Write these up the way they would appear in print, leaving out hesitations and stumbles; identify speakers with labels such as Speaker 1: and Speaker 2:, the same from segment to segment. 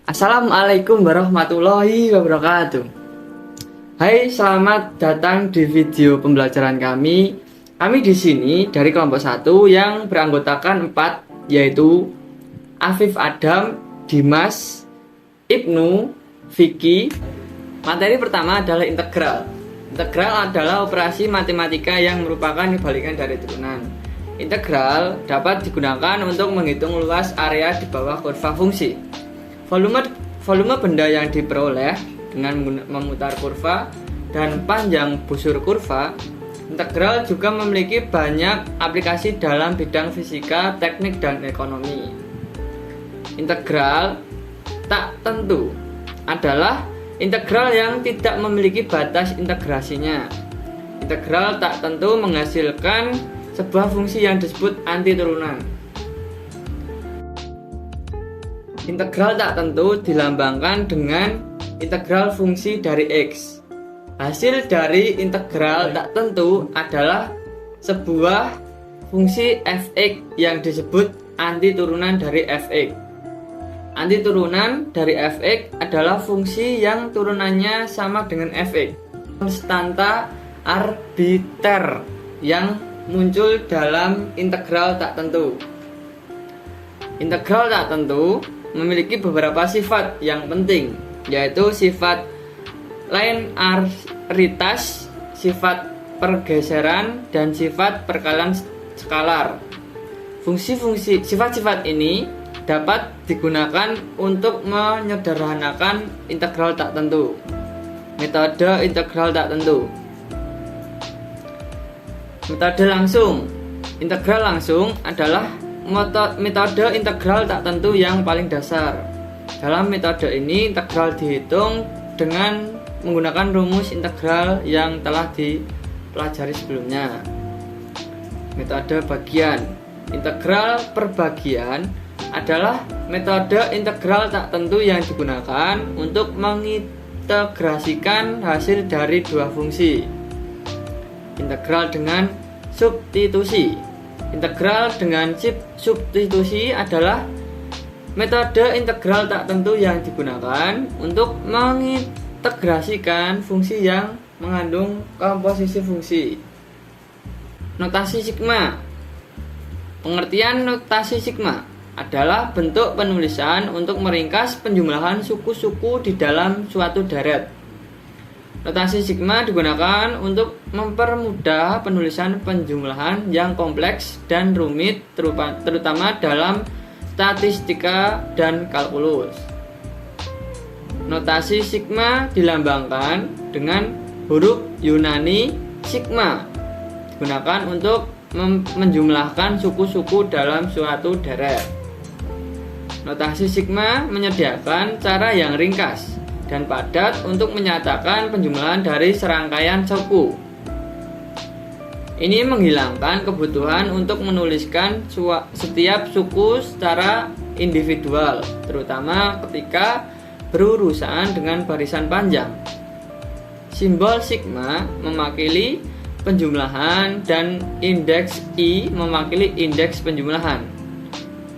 Speaker 1: Assalamualaikum warahmatullahi wabarakatuh. Hai, selamat datang di video pembelajaran kami. Kami di sini dari kelompok 1 yang beranggotakan 4, yaitu Afif Adam, Dimas, Ibnu, Vicky. Materi pertama adalah integral. Integral adalah operasi matematika yang merupakan kebalikan dari turunan. Integral dapat digunakan untuk menghitung luas area di bawah kurva fungsi. Volume benda yang diperoleh dengan memutar kurva dan panjang busur kurva. Integral juga memiliki banyak aplikasi dalam bidang fisika, teknik, dan ekonomi. Integral tak tentu adalah integral yang tidak memiliki batas integrasinya. Integral tak tentu menghasilkan sebuah fungsi yang disebut anti turunan. Integral tak tentu dilambangkan dengan integral fungsi dari X. Hasil dari integral tak tentu adalah sebuah fungsi fx yang disebut anti turunan dari fx. Anti turunan dari fx adalah fungsi yang turunannya sama dengan fx. Konstanta arbiter yang muncul dalam integral tak tentu. Integral tak tentu memiliki beberapa sifat yang penting, yaitu sifat linearitas, sifat pergeseran, dan sifat perkalian skalar. Sifat-sifat ini dapat digunakan untuk menyederhanakan integral tak tentu. Metode integral tak tentu. Metode langsung. Integral langsung adalah metode integral tak tentu yang paling dasar. Dalam metode ini, integral dihitung dengan menggunakan rumus integral yang telah dipelajari sebelumnya. Metode bagian. Integral perbagian adalah metode integral tak tentu yang digunakan untuk mengintegrasikan hasil dari dua fungsi. Integral dengan substitusi. Integral dengan substitusi adalah metode integral tak tentu yang digunakan untuk mengintegrasikan fungsi yang mengandung komposisi fungsi. Notasi sigma. Pengertian notasi sigma adalah bentuk penulisan untuk meringkas penjumlahan suku-suku di dalam suatu deret. Notasi sigma digunakan untuk mempermudah penulisan penjumlahan yang kompleks dan rumit, terutama dalam statistika dan kalkulus. Notasi sigma dilambangkan dengan huruf Yunani sigma, digunakan untuk menjumlahkan suku-suku dalam suatu deret. Notasi sigma menyediakan cara yang ringkas dan padat untuk menyatakan penjumlahan dari serangkaian suku. Ini menghilangkan kebutuhan untuk menuliskan setiap suku secara individual, terutama ketika berurusan dengan barisan panjang. Simbol sigma mewakili penjumlahan dan indeks I mewakili indeks penjumlahan.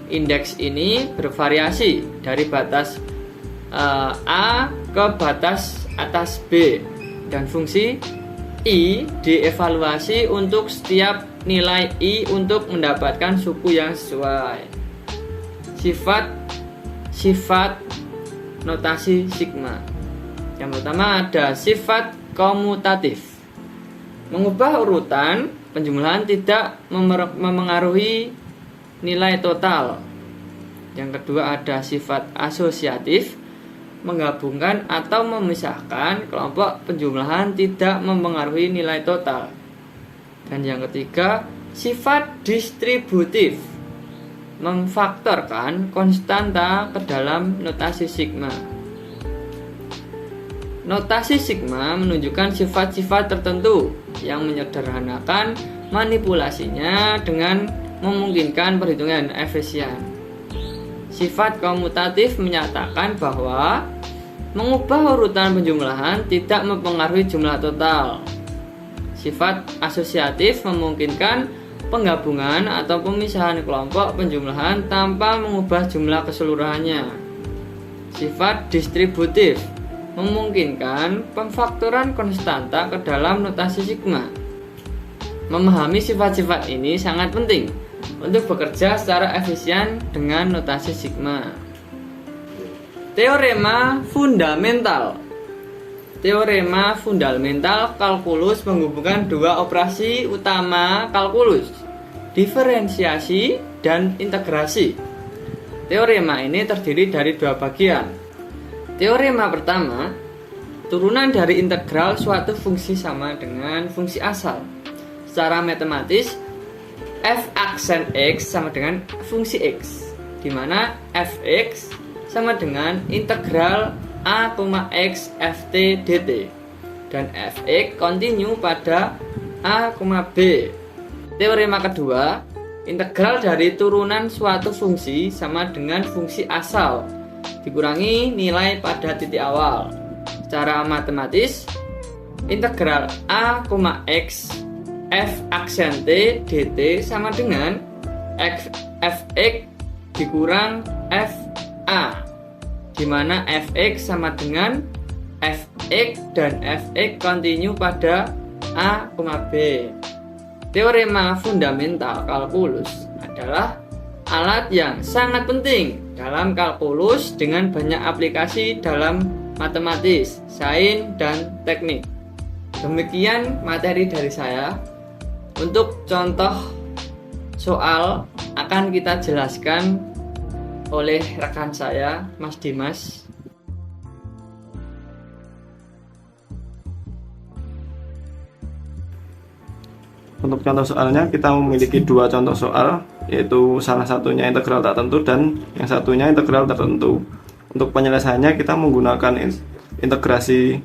Speaker 1: Indeks ini bervariasi dari batas A ke batas atas B, dan fungsi I dievaluasi untuk setiap nilai I untuk mendapatkan suku yang sesuai. Sifat notasi sigma. Yang pertama ada sifat komutatif. Mengubah urutan penjumlahan tidak memengaruhi nilai total. Yang kedua ada sifat asosiatif. Menggabungkan atau memisahkan kelompok penjumlahan tidak mempengaruhi nilai total. Dan yang ketiga, sifat distributif. Memfaktorkan konstanta ke dalam notasi sigma. Notasi sigma menunjukkan sifat-sifat tertentu yang menyederhanakan manipulasinya dengan memungkinkan perhitungan efisien. Sifat komutatif menyatakan bahwa mengubah urutan penjumlahan tidak mempengaruhi jumlah total. Sifat asosiatif memungkinkan penggabungan atau pemisahan kelompok penjumlahan tanpa mengubah jumlah keseluruhannya. sifat distributif, memungkinkan pemfaktoran konstanta ke dalam notasi sigma. Memahami sifat-sifat ini sangat penting untuk bekerja secara efisien dengan notasi sigma. Teorema fundamental. Teorema fundamental kalkulus menghubungkan dua operasi utama kalkulus, diferensiasi dan integrasi. Teorema ini terdiri dari dua bagian. Teorema pertama, turunan dari integral suatu fungsi sama dengan fungsi asal. Secara matematis, f aksen x sama dengan fungsi x, di mana fx sama dengan integral a, x ft dt dan fx kontinu pada a, b. Teorema kedua, integral dari turunan suatu fungsi sama dengan fungsi asal dikurangi nilai pada titik awal. Secara matematis, integral a, x f aksen t dt sama dengan fx dikurang fa, di mana fx sama dengan fx dan fx kontinu pada a, b. Teorema fundamental kalkulus adalah alat yang sangat penting dalam kalkulus dengan banyak aplikasi dalam matematis, sains, dan teknik. Demikian materi dari saya. Untuk contoh soal akan kita jelaskan oleh rekan saya, Mas Dimas.
Speaker 2: Untuk contoh soalnya kita memiliki dua contoh soal, yaitu salah satunya integral tak tentu dan yang satunya integral tertentu. Untuk penyelesaiannya kita menggunakan integrasi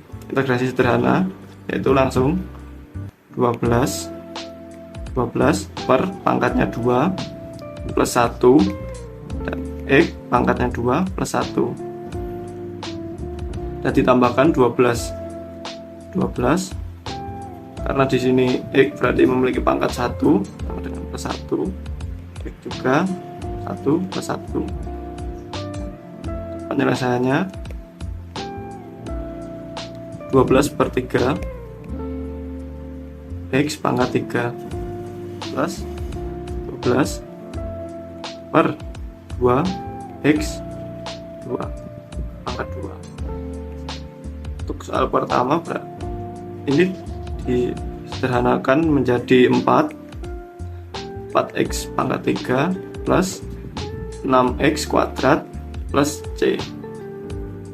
Speaker 2: sederhana, yaitu langsung 12 per pangkatnya 2 plus 1 dan x pangkatnya 2 plus 1 dan ditambahkan 12 karena di sini x berarti memiliki pangkat 1 sama dengan plus 1, x juga 1 plus 1. Penyelesaiannya 12 per 3 x pangkat 3 plus 12 per 2 x 2 pangkat 2. Untuk soal pertama ini disederhanakan menjadi 4x pangkat 3 plus 6x kuadrat plus c.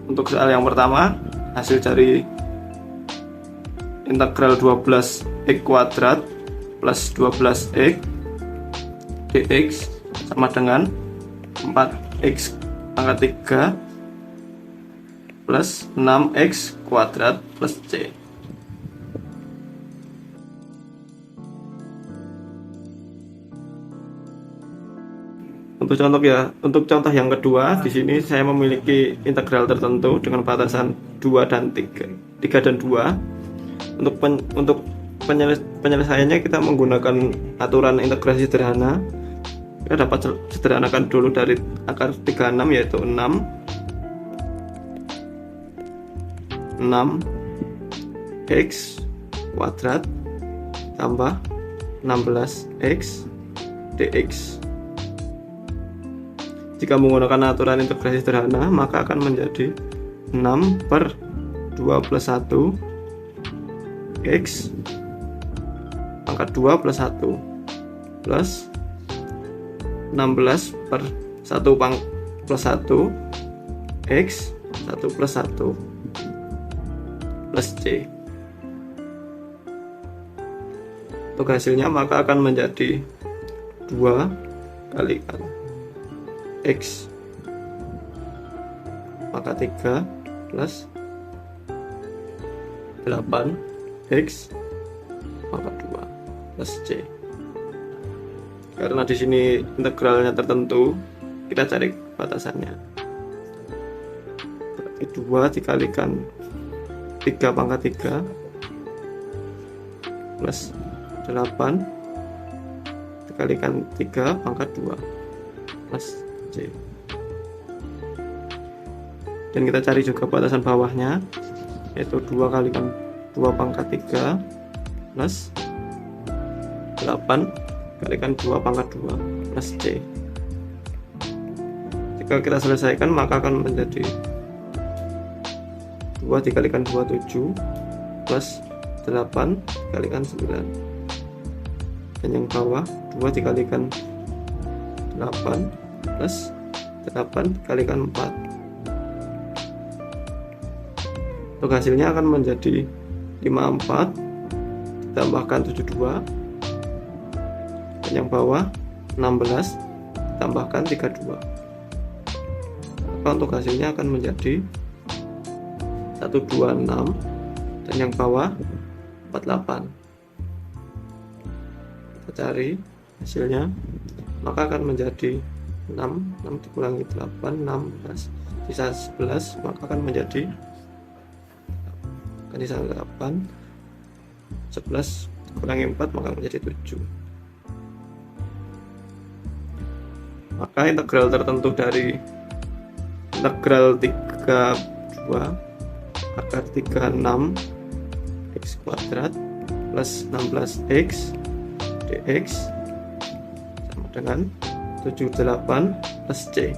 Speaker 2: Untuk soal yang pertama, hasil dari integral 12x kuadrat plus 12x dx sama dengan 4x pangkat 3 plus 6x kuadrat plus c. Untuk contoh yang kedua, di sini saya memiliki integral tertentu dengan batasan 2 dan 3 dan 2. Untuk penyelesaiannya kita menggunakan aturan integrasi sederhana. Kita dapat sederhanakan dulu dari akar 36, yaitu 6x kuadrat tambah 16x dx. Jika menggunakan aturan integrasi sederhana, maka akan menjadi 6 per 2 plus 1 x pangkat 2 plus 1 plus 16 per 1 plus 1 x 1 plus 1 plus c. Untuk hasilnya maka akan menjadi 2 kali x pangkat 3 plus 8x pangkat 2 plus c. Karena di sini integralnya tertentu, kita cari batasannya. Berarti 2 dikalikan 3 pangkat 3 plus 8 dikalikan 3 pangkat 2 plus c. dan kita cari juga batasan bawahnya, yaitu 2 kalikan 2 pangkat 3 plus 8 kalikan 2 pangkat 2 plus C. Jika kita selesaikan maka akan menjadi 2 dikalikan 2 7 plus 8 dikalikan 9, dan yang bawah 2 dikalikan 8 plus 8 dikalikan 4. Untuk hasilnya akan menjadi 54 ditambahkan 72, dan yang bawah 16 ditambahkan 32. Maka untuk hasilnya akan menjadi 126, dan yang bawah 48. Kita cari hasilnya, maka akan menjadi 6 dikurangi 8 16, sisa 11, maka akan menjadi sisa 8 11 dikurangi 4 maka menjadi 7. Maka integral tertentu dari integral 32 akar 36 x kuadrat plus 16x dx sama dengan 78 plus c.